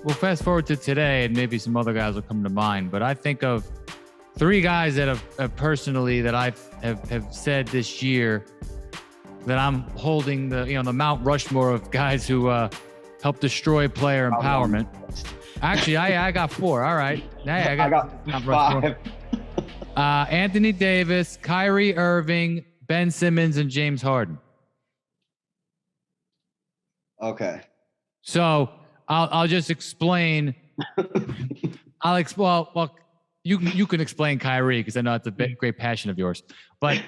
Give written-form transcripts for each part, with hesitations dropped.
we'll fast forward to today, and maybe some other guys will come to mind. But I think of three guys that have personally that I have said this year that I'm holding the Mount Rushmore of guys who help destroy player empowerment. Actually, I got four. All right. I got five. Anthony Davis, Kyrie Irving, Ben Simmons, and James Harden. Okay. So I'll just explain. Well, you can explain Kyrie because I know it's a great passion of yours. But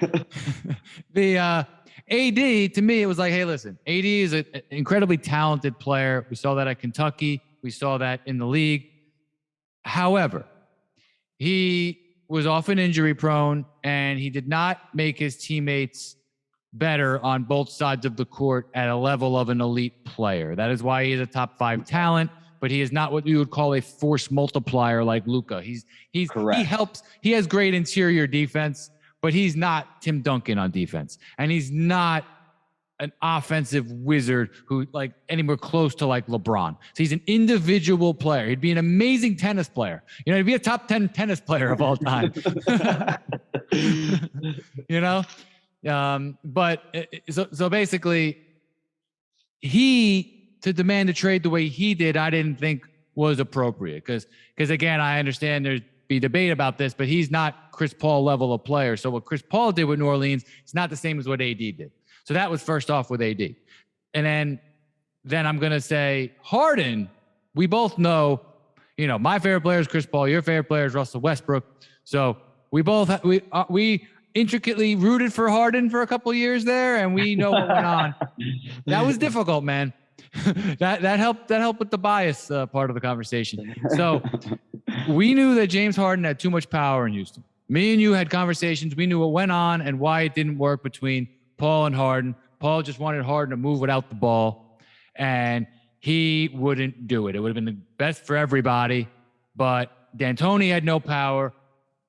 the AD, to me, it was like, hey, listen, AD is an incredibly talented player. We saw that at Kentucky. We saw that in the league. However, he was often injury prone, and he did not make his teammates better on both sides of the court at a level of an elite player. That is why he is a top 5 talent, but he is not what you would call a force multiplier like Luka. He helps. He has great interior defense, but he's not Tim Duncan on defense, and he's not an offensive wizard who like anywhere close to like LeBron. So he's an individual player. He'd be an amazing tennis player. He'd be a top 10 tennis player of all time. So basically, to demand a trade the way he did, I didn't think was appropriate because again, I understand there'd be debate about this, but he's not Chris Paul level of player. So what Chris Paul did with New Orleans, it's not the same as what AD did. So that was first off with AD. And then I'm going to say Harden, we both know, my favorite player is Chris Paul. Your favorite player is Russell Westbrook. So we intricately rooted for Harden for a couple years there, and we know what went on. That was difficult, man. that helped with the bias part of the conversation. So we knew that James Harden had too much power in Houston. Me and you had conversations. We knew what went on and why it didn't work between Paul and Harden. Paul just wanted Harden to move without the ball, and he wouldn't do it. It would have been the best for everybody, but D'Antoni had no power.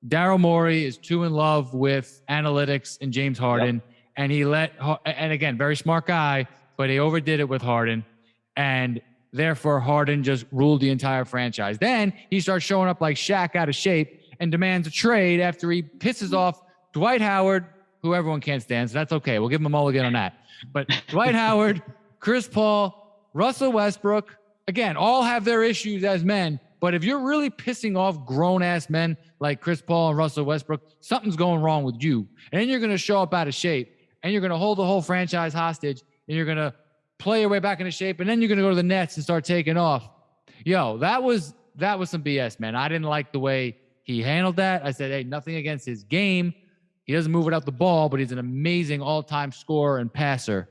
Daryl Morey is too in love with analytics and James Harden, and and again, very smart guy, but he overdid it with Harden, and therefore Harden just ruled the entire franchise. Then he starts showing up like Shaq out of shape and demands a trade after he pisses off Dwight Howard, who everyone can't stand, so that's okay. We'll give him a mulligan on that. But Dwight Howard, Chris Paul, Russell Westbrook, again, all have their issues as men, but if you're really pissing off grown-ass men like Chris Paul and Russell Westbrook, something's going wrong with you. And then you're going to show up out of shape, and you're going to hold the whole franchise hostage, and you're going to play your way back into shape, and then you're going to go to the Nets and start taking off. That was some BS, man. I didn't like the way he handled that. I said, hey, nothing against his game. He doesn't move without the ball, but he's an amazing all-time scorer and passer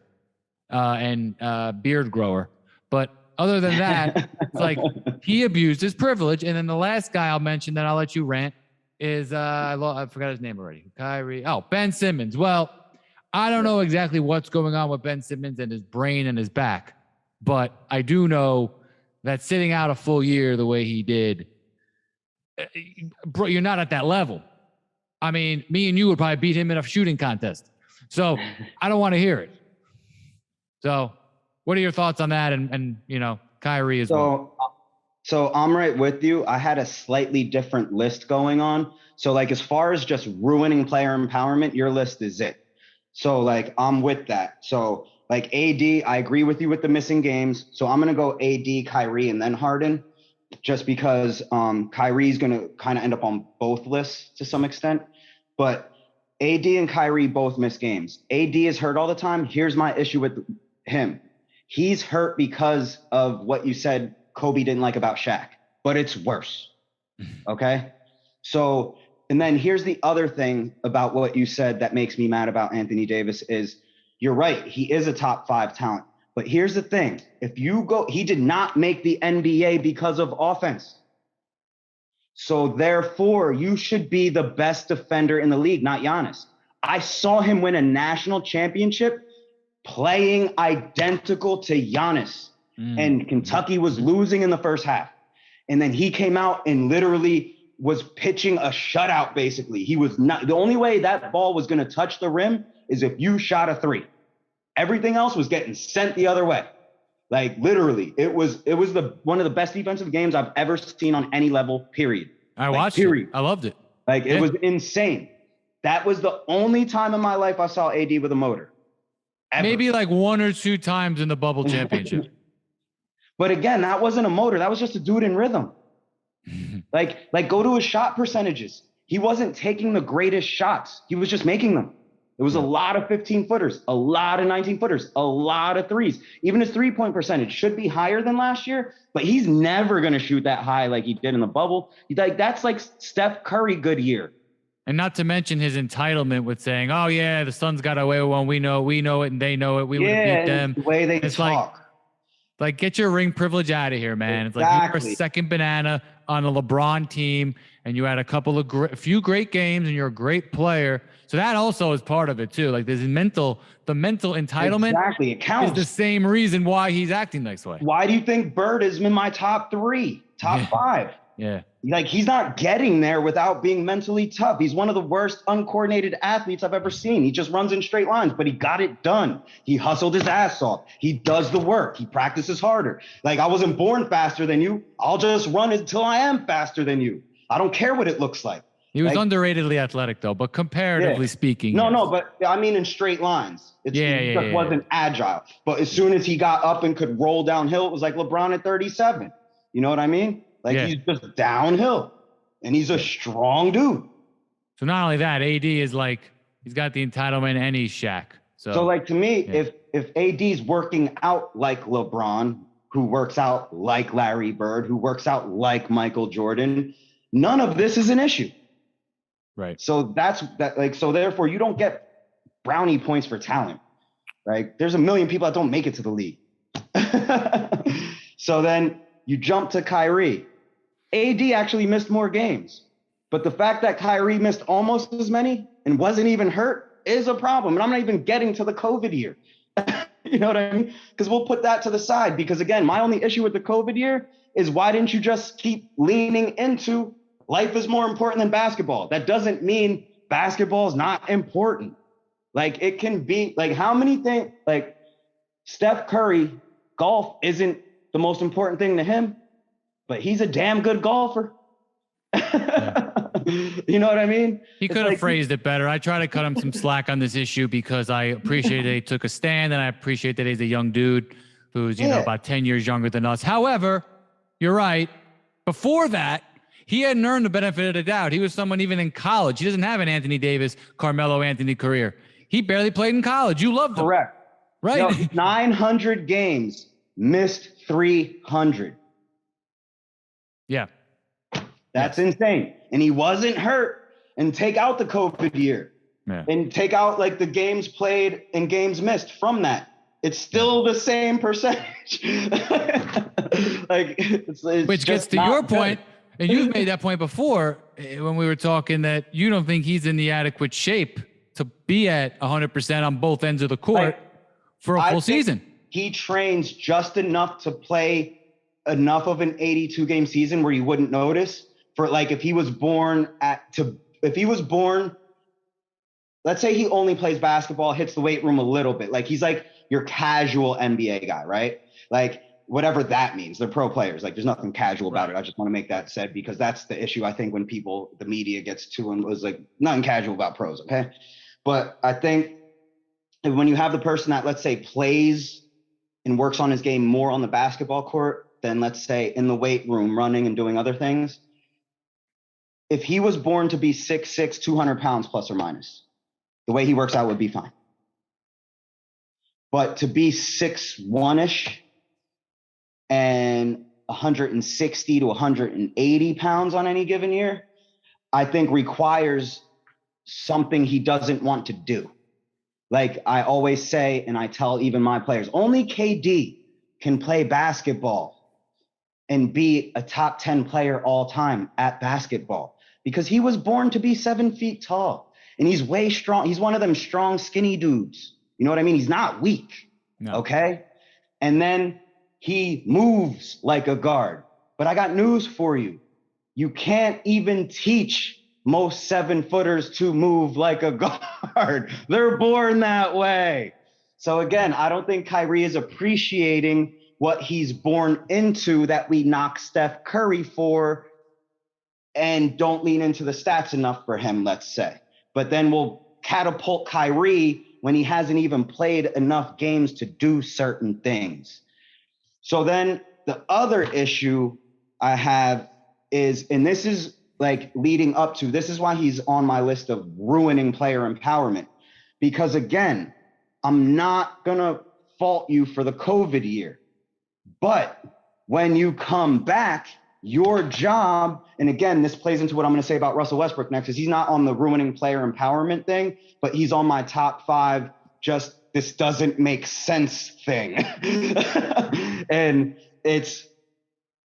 and beard grower. But other than that, it's like he abused his privilege. And then the last guy I'll mention that I'll let you rant is I forgot his name already. Ben Simmons. Well, I don't know exactly what's going on with Ben Simmons and his brain and his back, but I do know that sitting out a full year the way he did, bro, you're not at that level. I mean, me and you would probably beat him in a shooting contest. So I don't want to hear it. So what are your thoughts on that? And Kyrie as well. So I'm right with you. I had a slightly different list going on. So like, as far as just ruining player empowerment, your list is it. So like, I'm with that. So like AD, I agree with you with the missing games. So I'm going to go AD, Kyrie, and then Harden, just because Kyrie's going to kind of end up on both lists to some extent. But AD and Kyrie both miss games. AD is hurt all the time. Here's my issue with him. He's hurt because of what you said Kobe didn't like about Shaq, but it's worse. Okay? So, and then here's the other thing about what you said that makes me mad about Anthony Davis is you're right. He is a top 5 talent. But here's the thing. He did not make the NBA because of offense. So therefore, you should be the best defender in the league, not Giannis. I saw him win a national championship playing identical to Giannis. And Kentucky was losing in the first half. And then he came out and literally was pitching a shutout, basically. He was not, the only way that ball was going to touch the rim is if you shot a 3. Everything else was getting sent the other way. Like literally, it was one of the best defensive games I've ever seen on any level, period. I watched it. I loved it. Like it was insane. That was the only time in my life I saw AD with a motor. Ever. Maybe like 1 or 2 times in the bubble championship. But again, that wasn't a motor. That was just a dude in rhythm. like go to his shot percentages. He wasn't taking the greatest shots. He was just making them. It was a lot of 15-footers, a lot of 19-footers, a lot of threes. Even his three-point percentage should be higher than last year, but he's never going to shoot that high like he did in the bubble. That's like Steph Curry good year. And not to mention his entitlement with saying, "Oh yeah, the Suns got away with one. We know it, and they know it. We would have beat them." The way they it's talk. Like get your ring privilege out of here, man. Exactly. It's like you're a second banana on a LeBron team, and you had a few great games, and you're a great player. So that also is part of it too. Like the mental entitlement. Exactly, it counts. Is the same reason why he's acting this way. Why do you think Bird is in my top 5? Yeah. Like he's not getting there without being mentally tough. He's one of the worst uncoordinated athletes I've ever seen. He just runs in straight lines, but he got it done. He hustled his ass off. He does the work. He practices harder. Like I wasn't born faster than you. I'll just run until I am faster than you. I don't care what it looks like. He was underratedly athletic though, but comparatively speaking. No, but I mean in straight lines. He just wasn't agile. But as soon as he got up and could roll downhill, it was like LeBron at 37. You know what I mean? Like he's just downhill, and he's a strong dude. So not only that, AD is like he's got the entitlement and he's Shaq. So like to me, if AD's working out like LeBron, who works out like Larry Bird, who works out like Michael Jordan, none of this is an issue. Right. So so therefore you don't get brownie points for talent. Right? There's a million people that don't make it to the league. So then you jump to Kyrie. AD actually missed more games, but the fact that Kyrie missed almost as many and wasn't even hurt is a problem. And I'm not even getting to the COVID year. You know what I mean? Because we'll put that to the side. Because again, my only issue with the COVID year is why didn't you just keep leaning into life is more important than basketball? That doesn't mean basketball is not important. Like it can be like how many things like Steph Curry, golf isn't the most important thing to him, but he's a damn good golfer. You know what I mean? He could have phrased it better. I try to cut him some slack on this issue because I appreciate that he took a stand, and I appreciate that he's a young dude who's, you know, about 10 years younger than us. However, you're right. Before that, he hadn't earned the benefit of the doubt. He was someone even in college. He doesn't have an Anthony Davis, Carmelo Anthony career. He barely played in college. You loved him. Correct. Right? No, 900 games, missed 300. Yeah. That's insane. And he wasn't hurt. And take out the COVID year. Yeah. And take out like the games played and games missed from that. It's still the same percentage. Like it's which gets to your point, and you've made that point before when we were talking that you don't think he's in the adequate shape to be at 100% on both ends of the court for a full season. He trains just enough to play enough of an 82 game season where you wouldn't notice. For like if he was born, let's say he only plays basketball, hits the weight room a little bit. Like he's like your casual NBA guy, right? Like whatever that means. They're pro players. Like there's nothing casual about it. I just want to make that said because that's the issue. I think when the media gets to him was like nothing casual about pros. Okay. But I think when you have the person that let's say plays and works on his game more on the basketball court than let's say in the weight room running and doing other things. If he was born to be 6'6", 200 pounds plus or minus, the way he works out would be fine. But to be 6'1"-ish and 160 to 180 pounds on any given year, I think requires something he doesn't want to do. Like I always say, and I tell even my players, only KD can play basketball and be a top 10 player all time at basketball because he was born to be 7 feet tall and he's way strong. He's one of them strong, skinny dudes. You know what I mean? He's not weak. No. Okay. And then he moves like a guard, but I got news for you. You can't even teach most 7-footers to move like a guard. They're born that way. So again, I don't think Kyrie is appreciating what he's born into that we knock Steph Curry for and don't lean into the stats enough for him, let's say. But then we'll catapult Kyrie when he hasn't even played enough games to do certain things. So then the other issue I have is, and this is like leading up to, this is why he's on my list of ruining player empowerment. Because again, I'm not going to fault you for the COVID year. But when you come back, your job, and again, this plays into what I'm going to say about Russell Westbrook next, is he's not on the ruining player empowerment thing, but he's on my top 5, just this doesn't make sense thing. And it's,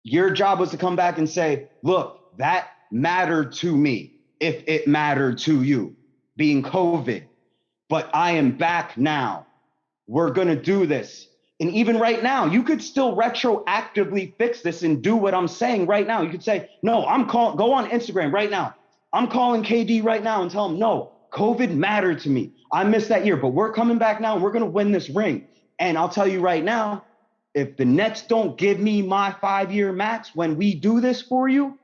your job was to come back and say, look, that mattered to me if it mattered to you, being COVID. But I am back now. We're going to do this. And even right now, you could still retroactively fix this and do what I'm saying right now. You could say, no, go on Instagram right now. I'm calling KD right now and tell him, no, COVID mattered to me. I missed that year, but we're coming back now and we're going to win this ring. And I'll tell you right now, if the Nets don't give me my 5-year max when we do this for you,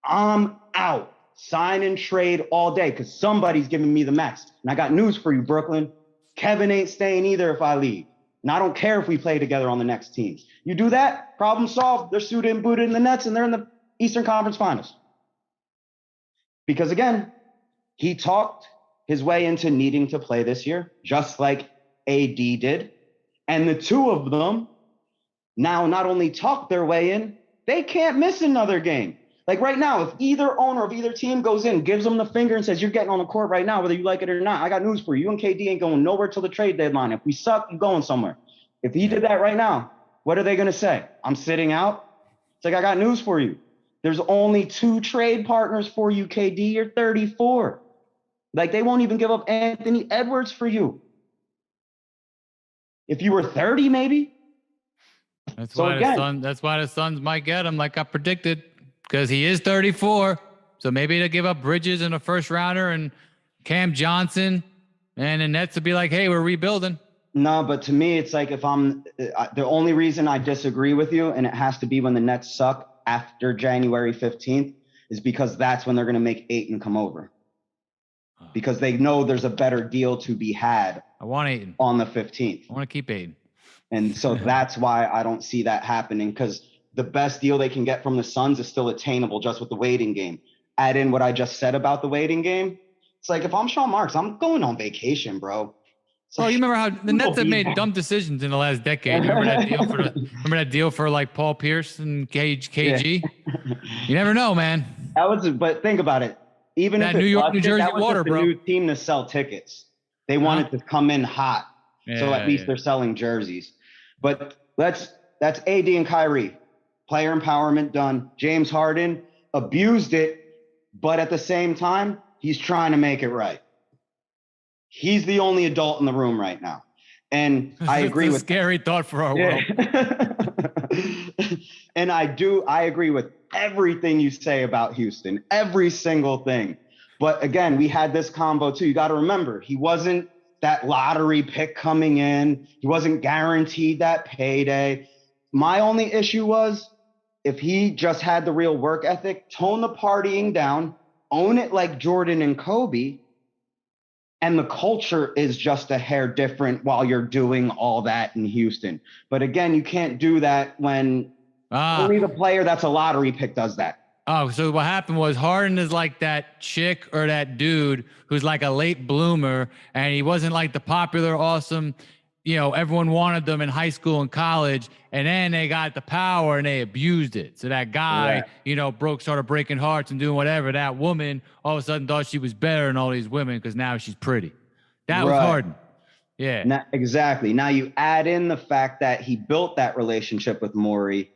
I'm out. Sign and trade all day because somebody's giving me the max. And I got news for you, Brooklyn. Kevin ain't staying either if I leave. And I don't care if we play together on the next teams. You do that, problem solved. They're suited and booted in the Nets, and they're in the Eastern Conference Finals. Because again, he talked his way into needing to play this year, just like AD did. And the two of them now not only talk their way in, they can't miss another game. Like right now, if either owner of either team goes in, gives them the finger and says, you're getting on the court right now, whether you like it or not, I got news for you. You and KD ain't going nowhere till the trade deadline. If we suck, you're going somewhere. If he did that right now, what are they going to say? I'm sitting out? It's like, I got news for you. There's only 2 trade partners for you, KD. You're 34. Like, they won't even give up Anthony Edwards for you. If you were 30, maybe. That's why the Suns might get him, like I predicted, because he is 34. So maybe they'll give up Bridges in a first rounder and Cam Johnson, and the Nets will be like, hey, we're rebuilding. No, but to me, it's like, if I'm the only reason I disagree with you, and it has to be when the Nets suck after January 15th, is because that's when they're going to make Ayton come over. Because they know there's a better deal to be had. I want Ayton on the 15th. I want to keep Ayton. And so that's why I don't see that happening, because the best deal they can get from the Suns is still attainable just with the waiting game. Add in what I just said about the waiting game. It's like, if I'm Sean Marks, I'm going on vacation, bro. So you remember how the Nets have made dumb decisions in the last decade? Remember that deal for like Paul Pierce and KG? Yeah. You never know, man. But think about it. Even that if New York, New Jersey that was water, just a bro. new team to sell tickets. They wanted to come in hot. So at least they're selling jerseys. But that's AD and Kyrie. Player empowerment done. James Harden abused it, but at the same time, he's trying to make it right. He's the only adult in the room right now. And I agree with scary thought for our world. And I agree with everything you say about Houston, every single thing. But again, we had this combo too. You got to remember, he wasn't that lottery pick coming in. He wasn't guaranteed that payday. My only issue was, if he just had the real work ethic, tone the partying down, own it like Jordan and Kobe, and the culture is just a hair different while you're doing all that in Houston. But again, you can't do that when only the player that's a lottery pick does that. Oh, so what happened was Harden is like that chick or that dude who's like a late bloomer, and he wasn't like the popular, awesome, everyone wanted them in high school and college, and then they got the power and they abused it. So that guy, started breaking hearts and doing whatever. That woman all of a sudden thought she was better than all these women because now she's pretty. That was Harden. Yeah. Now, exactly. Now you add in the fact that he built that relationship with Morey.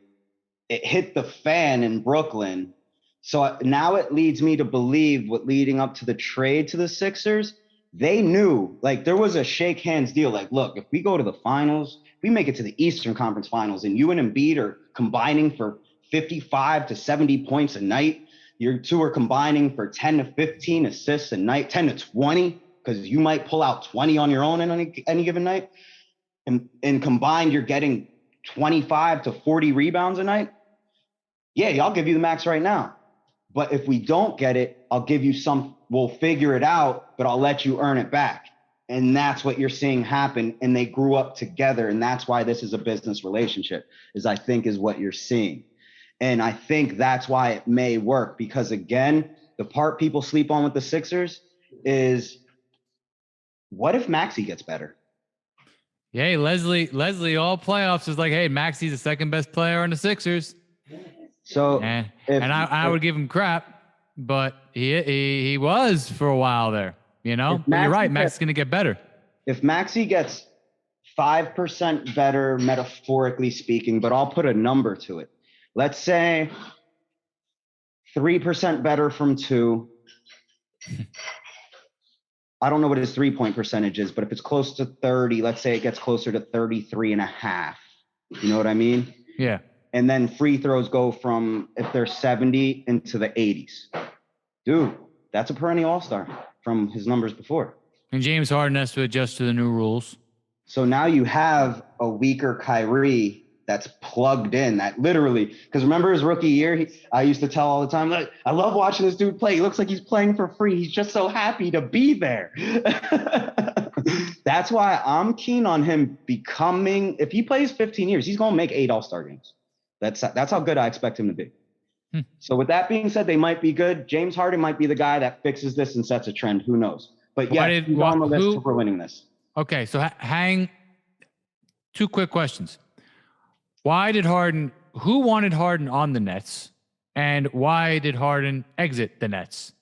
It hit the fan in Brooklyn. So now it leads me to believe, leading up to the trade to the Sixers, they knew, like, there was a shake hands deal. Like, look, if we go to the finals, we make it to the Eastern Conference Finals, and you and Embiid are combining for 55 to 70 points a night. Your two are combining for 10 to 15 assists a night, 10 to 20, because you might pull out 20 on your own in any given night. And combined, you're getting 25 to 40 rebounds a night, yeah, I'll give you the max right now. But if we don't get it, I'll give you we'll figure it out, but I'll let you earn it back. And that's what you're seeing happen. And they grew up together. And that's why this is a business relationship, is what you're seeing. And I think that's why it may work, because again, the part people sleep on with the Sixers is, what if Maxey gets better? Yeah, Leslie, all playoffs is like, hey, Maxey's the second best player on the Sixers. So, and I would give him crap, but he was for a while there, you know. But you're right, Maxey's going to get better. If Maxey gets 5% better, metaphorically speaking, but I'll put a number to it. Let's say 3% better from 2. I don't know what his 3-point percentage is, but if it's close to 30, let's say it gets closer to 33.5. You know what I mean? Yeah. And then free throws go from, if they're 70, into the 80s. Dude, that's a perennial all-star from his numbers before. And James Harden has to adjust to the new rules. So now you have a weaker Kyrie that's plugged in, that literally, because remember his rookie year, I used to tell all the time, like, I love watching this dude play. He looks like he's playing for free. He's just so happy to be there. That's why I'm keen on him becoming, if he plays 15 years, he's going to make 8 all-star games. That's how good I expect him to be. So with that being said, they might be good. James Harden might be the guy that fixes this and sets a trend. Who knows? But yeah, he's on the list for winning this. Okay, so hang 2 quick questions. Who wanted Harden on the Nets? And why did Harden exit the Nets,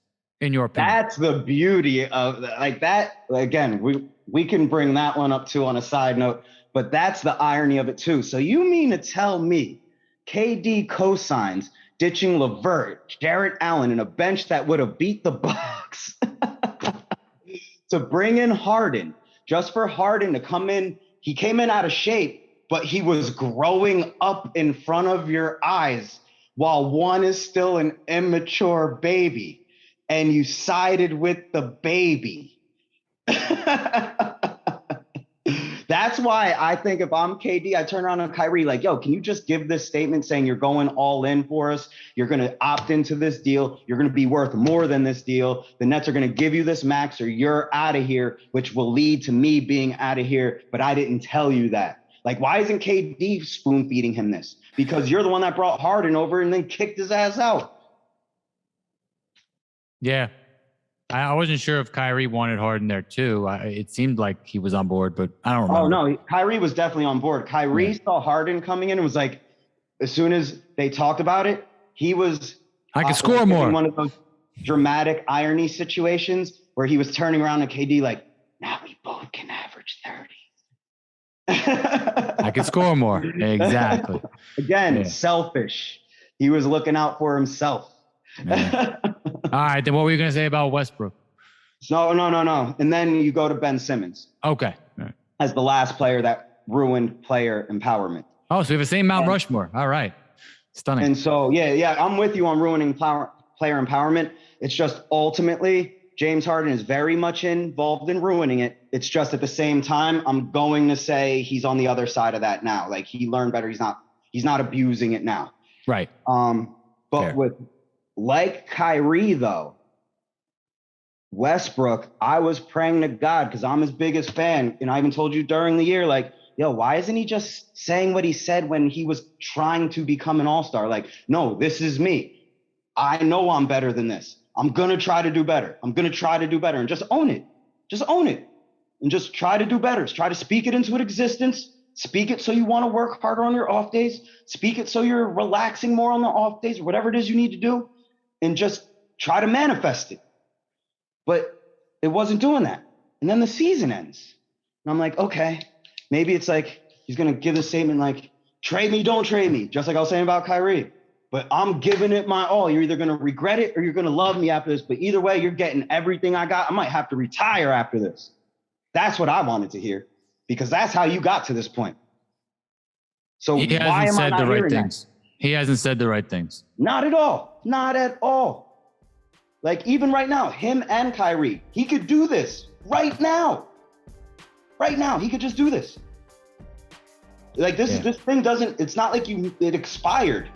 in your opinion? That's the beauty of like that. Again, we can bring that one up too on a side note, but that's the irony of it too. So you mean to tell me KD cosigns ditching LeVert, Jarrett Allen, and a bench that would have beat the Bucks to bring in Harden, just for Harden to come in? He came in out of shape, but he was growing up in front of your eyes while one is still an immature baby, and you sided with the baby. That's why I think if I'm KD, I turn around on Kyrie like, yo, can you just give this statement saying you're going all in for us? You're going to opt into this deal. You're going to be worth more than this deal. The Nets are going to give you this max or you're out of here, which will lead to me being out of here. But I didn't tell you that. Like, why isn't KD spoon feeding him this? Because you're the one that brought Harden over and then kicked his ass out. Yeah. I wasn't sure if Kyrie wanted Harden there too. It seemed like he was on board, but I don't remember. Oh, no. Kyrie was definitely on board. Kyrie saw Harden coming in and was like, as soon as they talked about it, he was... I can score more. One of those dramatic irony situations where he was turning around to KD like, now we both can average 30. I can score more. Exactly. Again, selfish. He was looking out for himself. All right, then what were you going to say about Westbrook? No. And then you go to Ben Simmons. Okay. Right. As the last player that ruined player empowerment. Oh, so we have the same Mount Rushmore. All right. Stunning. And so, yeah, I'm with you on ruining player empowerment. It's just ultimately James Harden is very much involved in ruining it. It's just at the same time, I'm going to say he's on the other side of that now. Like, he learned better. He's not abusing it now. Right. But with like Kyrie, though, Westbrook, I was praying to God because I'm his biggest fan. And I even told you during the year, like, yo, why isn't he just saying what he said when he was trying to become an all-star? Like, no, this is me. I know I'm better than this. I'm going to try to do better. I'm going to try to do better and just own it. Just own it and just try to do better. Try to speak it into existence. Speak it so you want to work harder on your off days. Speak it so you're relaxing more on the off days or whatever it is you need to do. And just try to manifest it. But it wasn't doing that. And then the season ends. And I'm like, okay, maybe it's like he's going to give the statement like, trade me, don't trade me. Just like I was saying about Kyrie. But I'm giving it my all. You're either going to regret it or you're going to love me after this. But either way, you're getting everything I got. I might have to retire after this. That's what I wanted to hear. Because that's how you got to this point. So why am I not hearing that? He hasn't said the right things. Not at all. Not at all. Like, even right now, him and Kyrie, he could do this right now. Right now, he could just do this. Like this Yeah. thing doesn't. It's not like it expired.